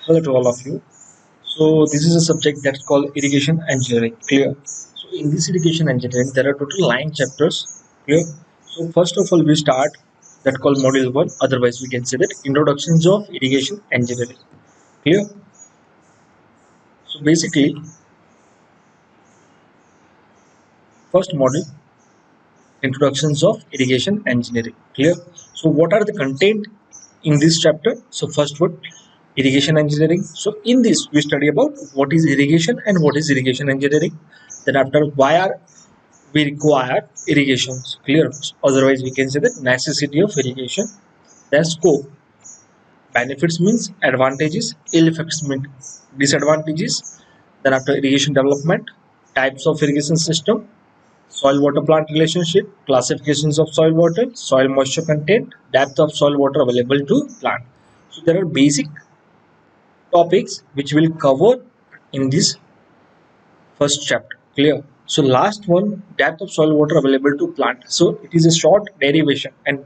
Hello to all of you. So this is a subject that's called irrigation engineering. Clear. So in this irrigation engineering, there are total 9 chapters. Clear. So first of all, we start that called module one. Otherwise, we can say that introductions of irrigation engineering. Clear. So basically, first module introductions of irrigation engineering. Clear. So what are the content in this chapter? So first one, irrigation engineering. So in this we study about what is irrigation and what is irrigation engineering. Then after, why are we require irrigations? Clear. Otherwise we can say that necessity of irrigation. Then scope. Benefits means advantages, ill effects mean disadvantages. Then after, irrigation development, types of irrigation system, soil water plant relationship, classifications of soil water, soil moisture content, depth of soil water available to plant. So there are basic topics which will cover in this first chapter. Clear. So last one, depth of soil water available to plant. So it is a short derivation and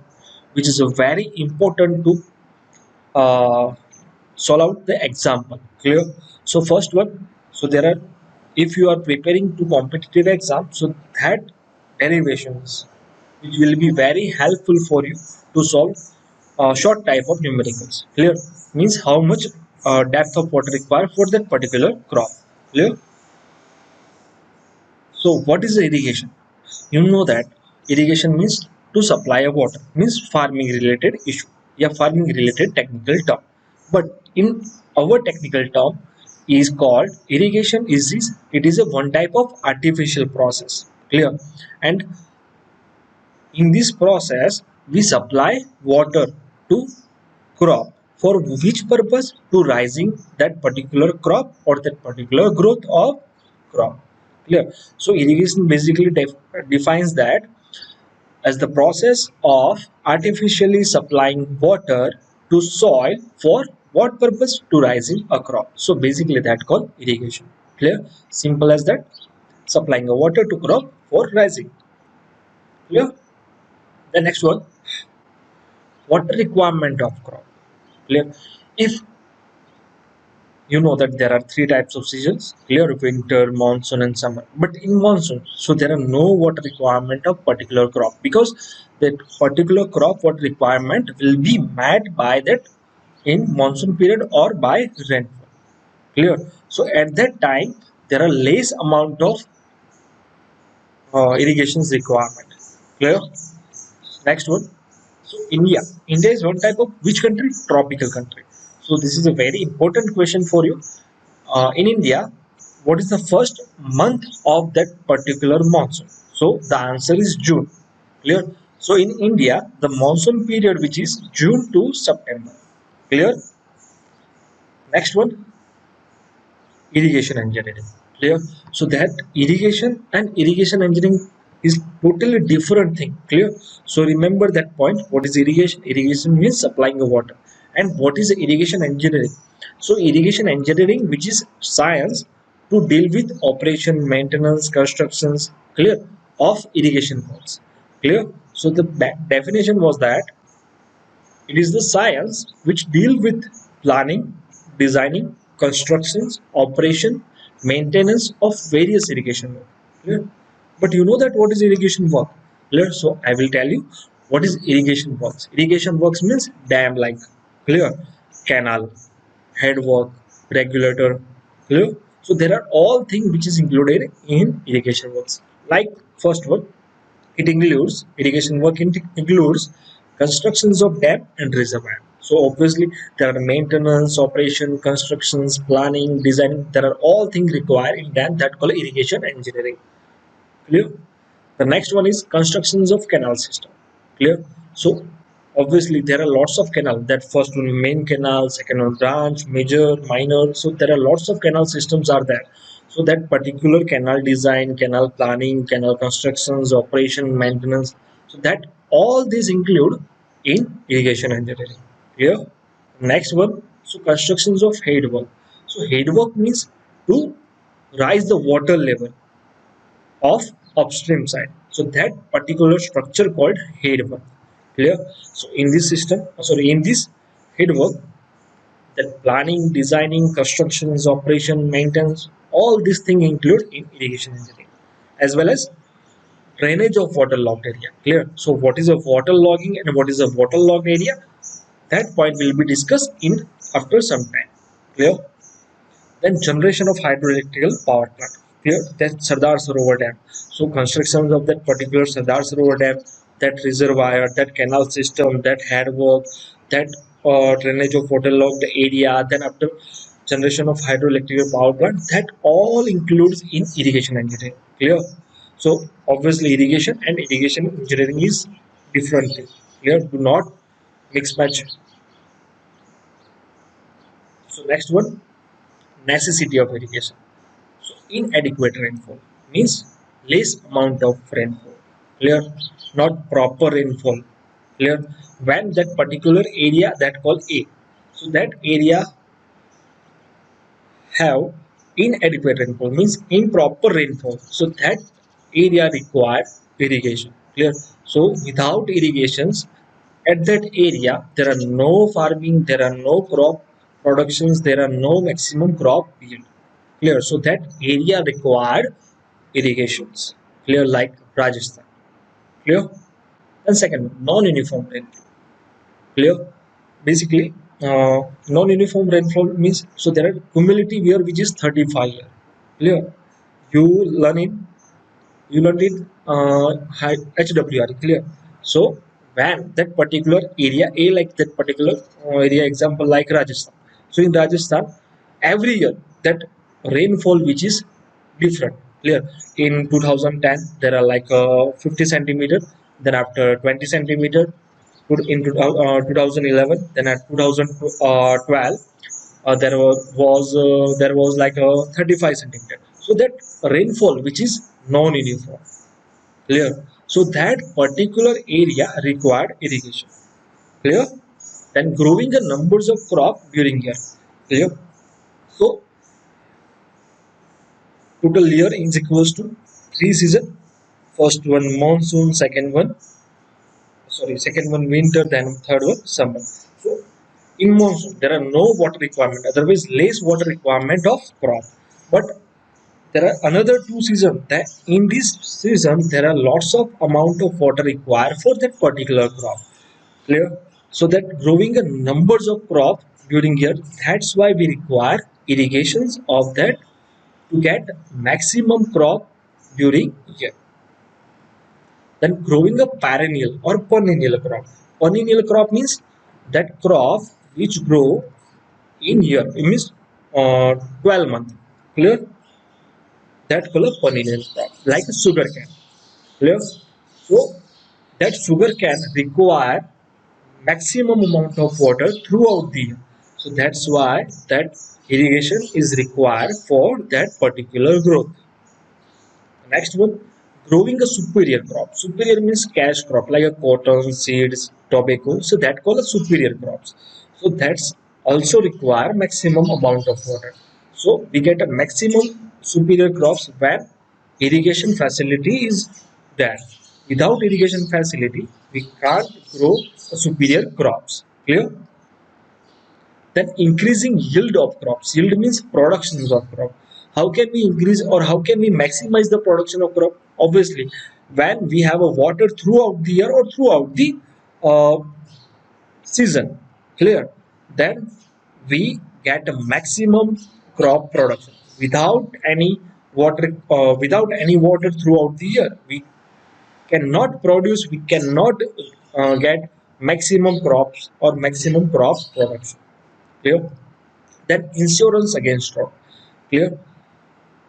which is a very important to uh, solve out the example. Clear. So first one, so there are, if you are preparing to competitive exam, so that derivations which will be very helpful for you to solve short type of numericals. Clear. Means how much depth of water required for that particular crop. Clear. So what is the irrigation? You know that irrigation means to supply of water, means farming related issue. Yeah, farming related technical term. But in our technical term is called irrigation is this, it is a one type of artificial process. Clear. And in this process we supply water to crop for which purpose? To rising that particular crop or that particular growth of crop. Clear. So irrigation basically defines that as the process of artificially supplying water to soil for what purpose? To rising a crop. So basically that called irrigation. Clear. Simple as that. Supplying a water to crop for rising. Clear. The next one, water requirement of crop. Clear. If you know that there are 3 types of seasons. Clear. Winter, monsoon and summer. But in monsoon, so there are no water requirement of particular crop, because that particular crop water requirement will be met by that in monsoon period or by rainfall. Clear. So at that time there are less amount of irrigations requirement. Clear. Next one. So India is one type of which country? Tropical country. So this is a very important question for you. In India, what is the first month of that particular monsoon? So the answer is June. Clear. So in India, the monsoon period which is June to September. Clear. Next one, irrigation engineering. Clear. So that irrigation and irrigation engineering is totally different thing. Clear. So remember that point. What is irrigation? Irrigation means supplying the water. And what is irrigation engineering? So irrigation engineering, which is science to deal with operation, maintenance, constructions. Clear. Of irrigation works. Clear. So the definition was that it is the science which deal with planning, designing, constructions, operation, maintenance of various irrigation work. Clear? But you know that what is irrigation work? Clear? So I will tell you what is irrigation works. Irrigation works means dam like, clear, canal, head work, regulator. Clear? So there are all things which is included in irrigation works. Like first one, it includes irrigation work includes constructions of dam and reservoir. So obviously there are maintenance, operation, constructions, planning, design. There are all things required in dam that called irrigation engineering. Clear? The next one is constructions of canal system. Clear? So obviously there are lots of canal. That first one main canal, second one branch, major, minor. So there are lots of canal systems are there. So that particular canal design, canal planning, canal constructions, operation, maintenance. So that all these include in irrigation engineering. Clear? Next one. So constructions of head work. So head work means to rise the water level of upstream side. So that particular structure called head work. Clear. So in this system, sorry, in this head work, That planning, designing, constructions, operation, maintenance, all these things include in irrigation engineering, as well as drainage of waterlogged area. Clear? So, what is a waterlogging and what is a waterlogged area? That point will be discussed in after some time. Clear? Then generation of hydroelectrical power plant. Clear? That Sardar Sarovar Dam. So construction of that particular Sardar Sarovar Dam, that reservoir, that canal system, that headwork, that drainage of waterlogged area, then after generation of hydroelectrical power plant, that all includes in irrigation engineering. Clear? So obviously irrigation and irrigation engineering is different thing. Clear? Do not mix match. So next one, necessity of irrigation. So inadequate rainfall means less amount of rainfall. Clear? Not proper rainfall. Clear? When that particular area that called A. So that area have inadequate rainfall means improper rainfall. So that area requires irrigation. Clear? So without irrigations at that area there are no farming, there are no crop productions, there are no maximum crop yield. Clear? So that area required irrigations. Clear? Like Rajasthan. Clear? And second, non-uniform rainfall. Clear? Basically, non-uniform rainfall means so there are cumulative year which is 35 year. Clear? You learn it. You learned it HWR. Clear? So when that particular area A, like that particular area example like Rajasthan. So in Rajasthan, every year that rainfall which is different. Clear? In 2010 there are like 50 centimeter, then after 20 centimeter, in 2011, then at 2012 there was like a 35 centimeter. So that rainfall which is non-uniform. Clear? So that particular area required irrigation. Clear? Then growing the numbers of crop during year. Clear? So total year is equals to three season. First one monsoon, second one winter, then third one summer. So in monsoon there are no water requirement, otherwise less water requirement of crop. But there are another two seasons that in this season there are lots of amount of water required for that particular crop. Clear? So that growing a numbers of crop during year, that's why we require irrigations of that to get maximum crop during year. Then growing a perennial or perennial crop. Perennial crop means that crop which grow in year. It means 12 months. Clear? That color perennial crop like a sugar cane. Clear? So that sugar cane require maximum amount of water throughout the year. So that's why that irrigation is required for that particular growth. Next one, growing a superior crop. Superior means cash crop like a cotton, seeds, tobacco. So that called superior crops. So that's also require maximum amount of water. So we get a maximum superior crops when irrigation facility is there. Without irrigation facility, we can't grow superior crops. Clear? Then increasing yield of crops. Yield means productions of crop. How can we increase or how can we maximize the production of crop? Obviously, when we have a water throughout the year or throughout the uh, season. Clear? Then we get a maximum crop production without any water throughout the year. We cannot produce, we cannot get maximum crops or maximum crop production. Clear? Then insurance against drought. Clear?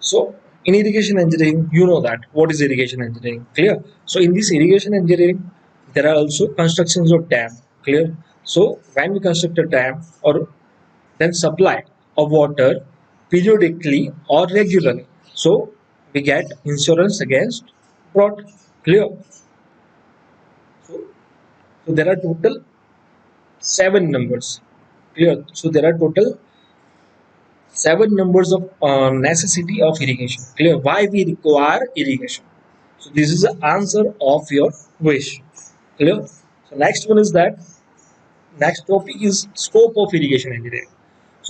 So in irrigation engineering, you know that what is irrigation engineering. Clear? So in this irrigation engineering, there are also constructions of dam. Clear? So when we construct a dam or then supply of water periodically or regularly, so we get insurance against drought. Clear? So there are total seven numbers. Clear? So there are total seven numbers of necessity of irrigation. Clear? Why we require irrigation? So this is the answer of your question. Clear? So next one is that next topic is scope of irrigation engineering.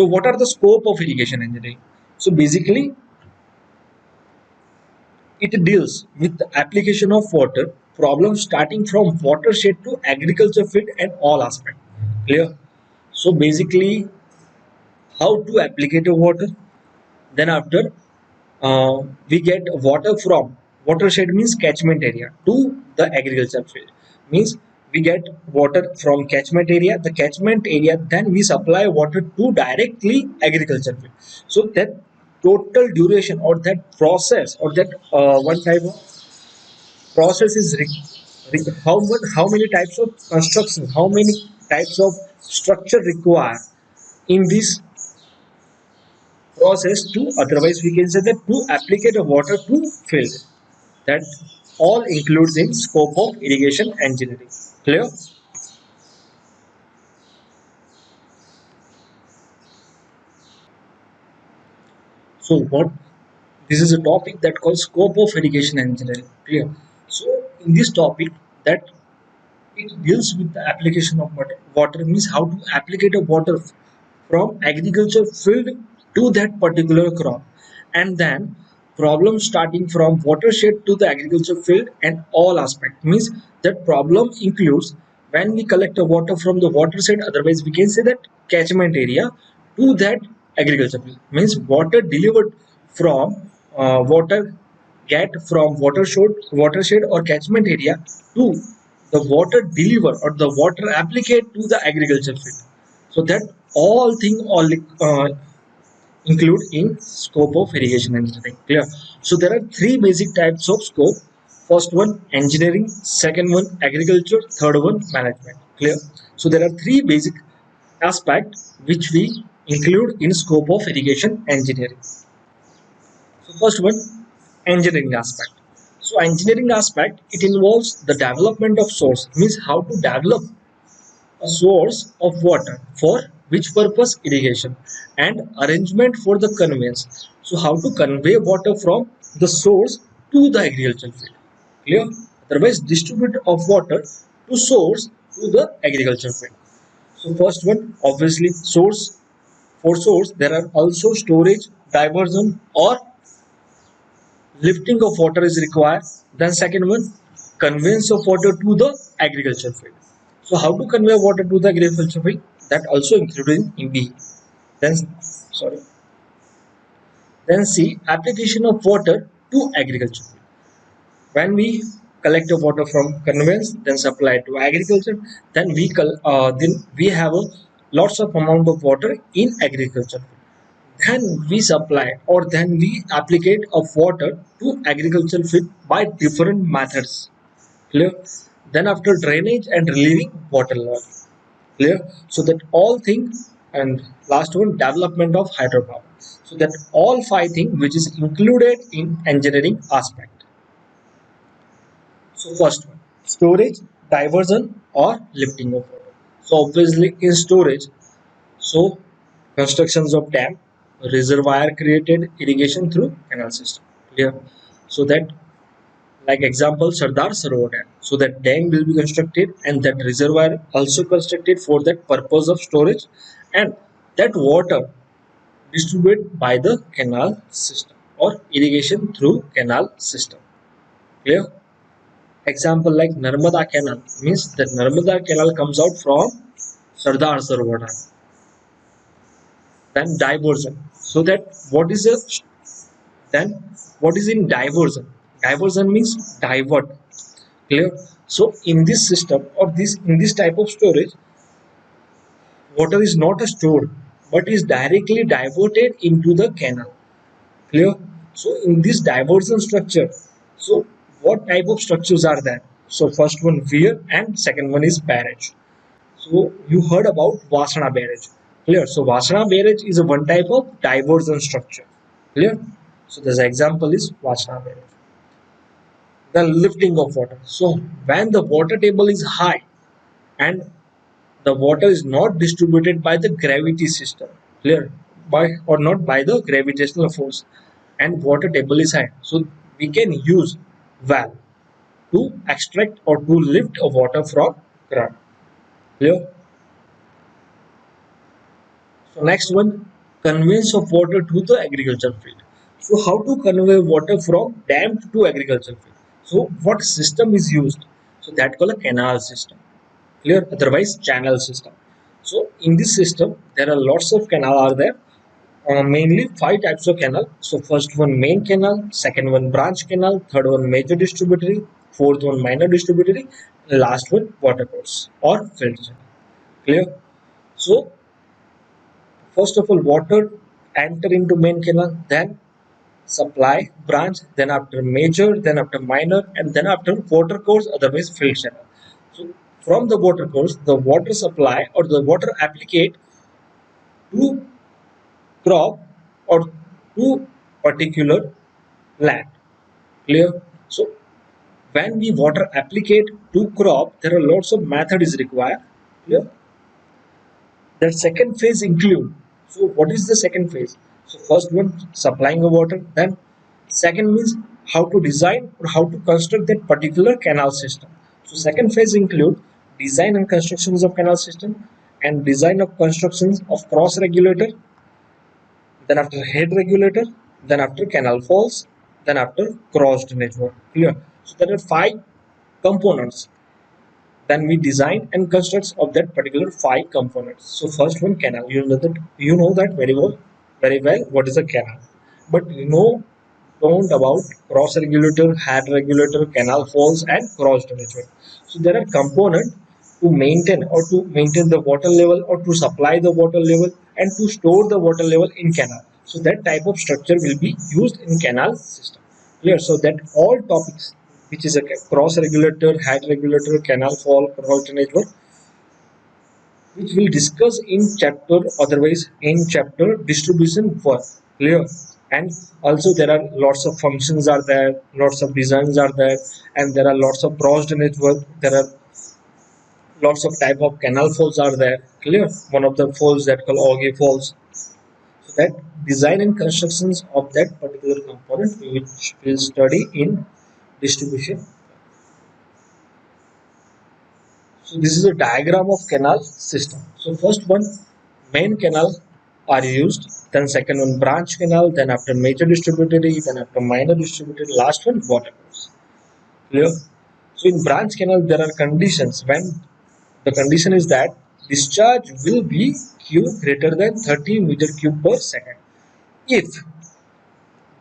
So what are the scope of irrigation engineering? So basically it deals with the application of water problems starting from watershed to agriculture field and all aspects. Clear? So basically how to applicate a water. Then after we get water from watershed means catchment area to the agriculture field means we get water from catchment area, the catchment area, then we supply water to directly agriculture field. So that total duration or that process or that one type of process is how many types of construction, how many types of structure require in this process to, otherwise we can say that to applicate a water to field, that all includes in scope of irrigation engineering. Clear? So what, this is a topic that calls scope of irrigation engineering. Clear? So in this topic, that it deals with the application of water means how to applicate a water from agriculture field to that particular crop, and then problem starting from watershed to the agriculture field and all aspect means that problem includes when we collect the water from the watershed, otherwise we can say that catchment area, to that agriculture field means water delivered from water get from watershed or catchment area to the water deliver or the water applicate to the agriculture field. So that all thing all include in scope of irrigation engineering. Clear? So there are three basic types of scope. First one engineering, second one agriculture, third one management. Clear? So there are three basic aspects which we include in scope of irrigation engineering. So first one, engineering aspect. So engineering aspect, it involves the development of source, means how to develop a source of water for which purpose irrigation, and arrangement for the conveyance. So how to convey water from the source to the agricultural field. Clear? Otherwise distribute of water to source to the agricultural field. So first one obviously source. For source there are also storage, diversion or lifting of water is required. Then second one, conveyance of water to the agriculture field. So how to convey water to the agriculture field, that also included in B. Then sorry, then C, application of water to agriculture field. When we collect the water from conveyance, then supply it to agriculture, then we have a lots of amount of water in agriculture. Then we supply or then we applicate of water to agricultural field by different methods. Clear? Then after drainage and relieving water logging. Clear? So that all things, and last one, development of hydropower. So that all five things which is included in engineering aspect. So first one, storage, diversion or lifting of water. So obviously in storage, so constructions of dam, reservoir created, irrigation through canal system. Clear? So that, like example, Sardar Sarovar Dam. So that dam will be constructed and that reservoir also constructed for that purpose of storage, and that water distributed by the canal system or irrigation through canal system. Clear? Example like Narmada Canal means that Narmada Canal comes out from Sardar Sarovar Dam. Then diversion. So that what is a, then what is in diversion? Diversion means divert. Clear? So in this system or this in this type of storage, water is not stored but is directly diverted into the canal. Clear? So in this diversion structure, so what type of structures are there? So first one weir and second one is barrage. So you heard about Vasana barrage. Clear? So Vasana barrage is a one type of diversion structure. Clear? So this example is Vasana barrage. The lifting of water. So when the water table is high and the water is not distributed by the gravity system, clear, by or not by the gravitational force, and water table is high, so we can use valve to extract or to lift a water from ground. Clear? So next one, conveyance of water to the agriculture field. So how to convey water from dam to agriculture field? So what system is used? So that called a canal system. Clear? Otherwise channel system. So in this system there are lots of canal are there. Mainly five types of canal. So first one main canal, second one branch canal, third one major distributary, fourth one minor distributary, and last one water course or field channel. Clear? So first of all, water enter into main canal, then supply branch, then after major, then after minor, and then after water course, otherwise field channel. So from the water course, the water supply or the water applicate to crop or to particular land. Clear? So when we water applicate to crop, there are lots of method is required. Clear? That second phase include. So what is the second phase? So first one supplying the water, then second means how to design or how to construct that particular canal system. So second phase include design and constructions of canal system and design of constructions of cross regulator, then after head regulator, then after canal falls, then after cross drainage work. Clear? So there are five components then we design and constructs of that particular five components. So first one canal. You know that very well what is a canal. But you know don't about cross regulator, head regulator, canal falls and cross drainage. So there are components to maintain the water level or to supply the water level and to store the water level in canal. So that type of structure will be used in canal system. Clear? So that all topics which is a cross regulator, head regulator, canal fall, cross drainage work, which we'll discuss in chapter otherwise in chapter distribution work. Clear? And also there are lots of functions are there, lots of designs are there, and there are lots of cross drainage work. There are lots of type of canal falls are there. Clear? One of the falls that called auge falls. So that design and constructions of that particular component which we'll study in distribution. So this is a diagram of canal system. So first one main canal are used, then second one branch canal, then after major distributary, then after minor distributary, last one water course. Clear? So in branch canal there are conditions when the condition is that discharge will be Q greater than 30 meter cube per second. If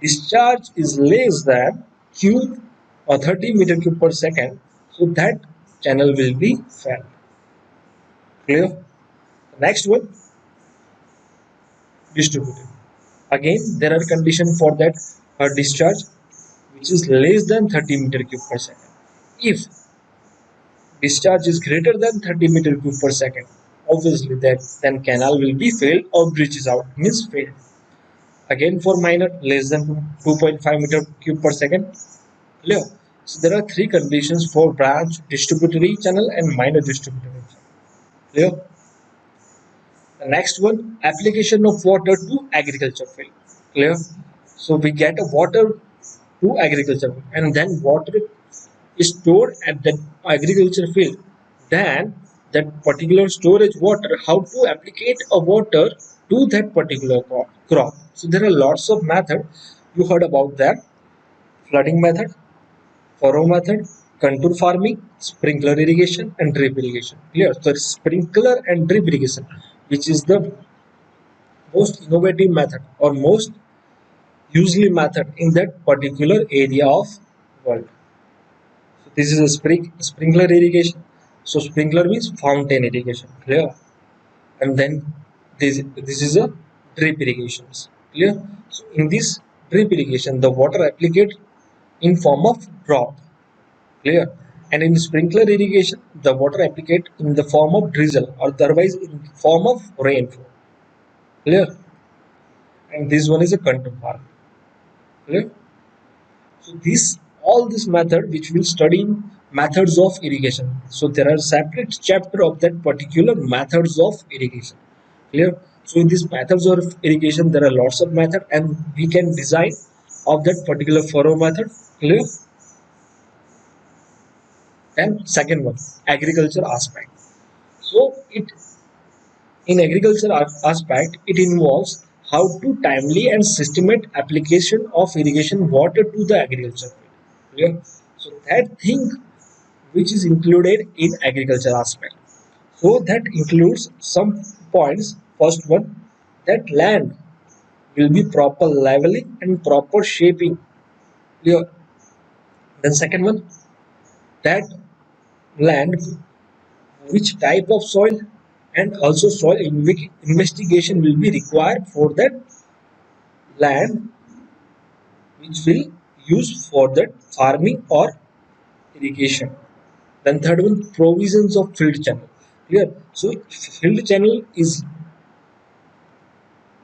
discharge is less than Q or 30 meter cube per second, so that channel will be failed. Clear? Next one, distributed. Again, there are conditions for that discharge which is less than 30 meter cube per second. If discharge is greater than 30 meter cube per second, obviously that then canal will be failed or bridge is out means failed. Again for minor less than 2.5 meter cube per second. Clear? So there are three conditions for branch distributary channel and minor distributary channel. Clear? The next one, application of water to agriculture field. Clear? So we get a water to agriculture and then water is stored at the agriculture field. Then that particular storage water, how to applicate a water to that particular crop. So there are lots of method. You heard about that. Flooding method, furrow method, contour farming, sprinkler irrigation and drip irrigation. Clear? So sprinkler and drip irrigation, which is the most innovative method or most usually method in that particular area of world. So this is a sprinkler irrigation. So sprinkler means fountain irrigation. Clear? And then this is a drip irrigations. Clear? So in this drip irrigation, the water applicate in form of drop. Clear? And in sprinkler irrigation, the water applicate in the form of drizzle or otherwise in form of rainfall. Clear? And this one is a contour farm. Clear? So this all this method which we'll study in methods of irrigation. So there are separate chapter of that particular methods of irrigation. Clear? So in these methods of irrigation there are lots of method and we can design of that particular furrow method. Clear? And second one, agriculture aspect. So it In agriculture aspect, it involves how to timely and systematic application of irrigation water to the agriculture field. Clear? So that thing which is included in agriculture aspect. So that includes some points. First one, that land will be proper leveling and proper shaping. Clear? Then second one, that land, which type of soil, and also soil investigation will be required for that land which will use for that farming or irrigation. Then third one, provisions of field channel. Clear? So field channel is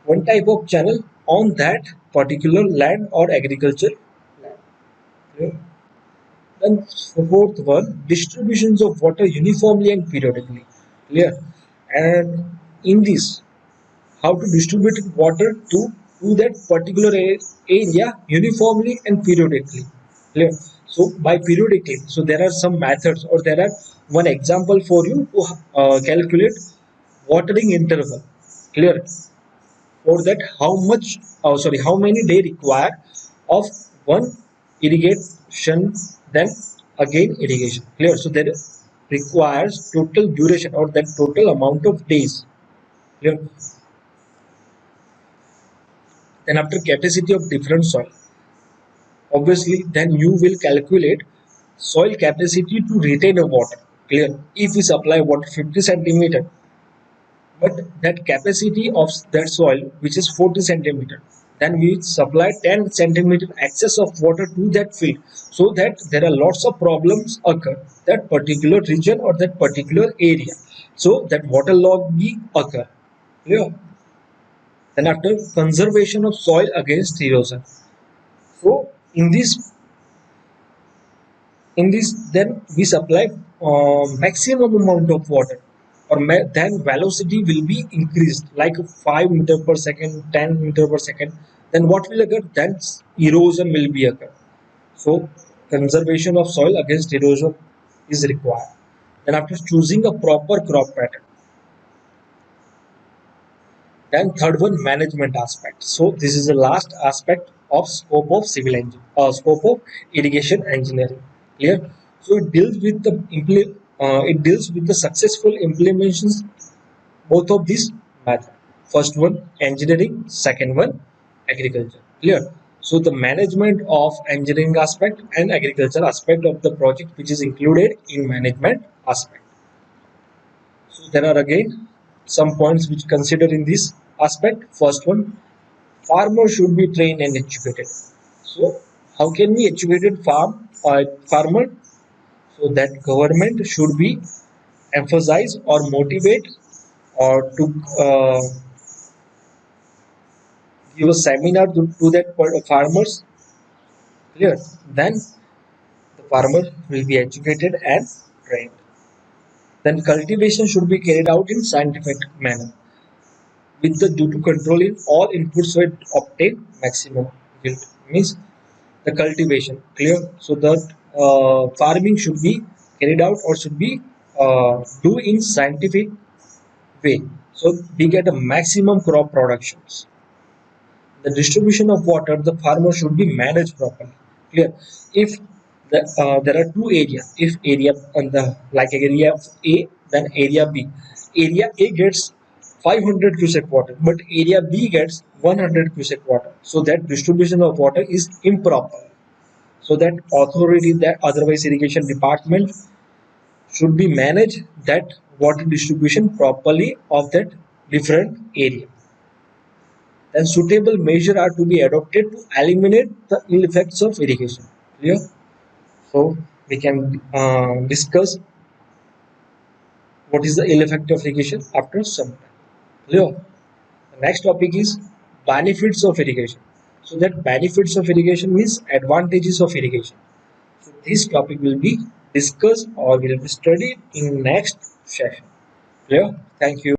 one type of channel on that particular land or agriculture land. Clear? Then fourth one, distributions of water uniformly and periodically. Clear? And in this, how to distribute water to that particular area uniformly and periodically. Clear? So by periodically, so there are some methods, or there are one example for you to calculate watering interval. Clear? For that, how many day require of one irrigation, then again irrigation. Clear? So there requires total duration, or that total amount of days. Clear? Then after, capacity of different soil, obviously then you will calculate soil capacity to retain a water. Clear? If we supply water 50 centimeter, but that capacity of that soil which is 40 centimeter, then we supply 10 centimeter excess of water to that field, so that there are lots of problems occur that particular region or that particular area, so that water logging occur. Clear? Then after, conservation of soil against erosion. So in this then we supply maximum amount of water, or then velocity will be increased like 5 meter per second, 10 meter per second. Then what will occur? Then erosion will be occur. So conservation of soil against erosion is required. Then after, choosing a proper crop pattern. Then third one, management aspect. So this is the last aspect of scope of scope of irrigation engineering. Clear? So it deals with the successful implementations both of these method. First one, engineering. Second one, agriculture. Clear? So the management of engineering aspect and agriculture aspect of the project, which is included in management aspect. So there are again some points which consider in this aspect. First one, farmer should be trained and educated. So how can we educated farmer? So that government should be emphasize or motivate, or to give a seminar to that farmers. Clear? Then the farmer will be educated and trained. Then cultivation should be carried out in scientific manner, with the due to controlling all inputs so it obtain maximum yield. Means the cultivation. Clear? So that farming should be carried out, or should be do in scientific way, so we get a maximum crop productions. The distribution of water, the farmer should be managed properly. Clear? If there are two areas, if area on the like area A, then area B. Area A gets 500 cubic water, but area B gets 100 cubic water, so that distribution of water is improper. So that authority, that otherwise irrigation department, should be manage that water distribution properly of that different area. Then suitable measures are to be adopted to eliminate the ill effects of irrigation. Clear? So we can discuss what is the ill effect of irrigation after some time. Clear? The next topic is benefits of irrigation. So that benefits of irrigation means advantages of irrigation. So this topic will be discussed or will be studied in next session. Clear? Thank you.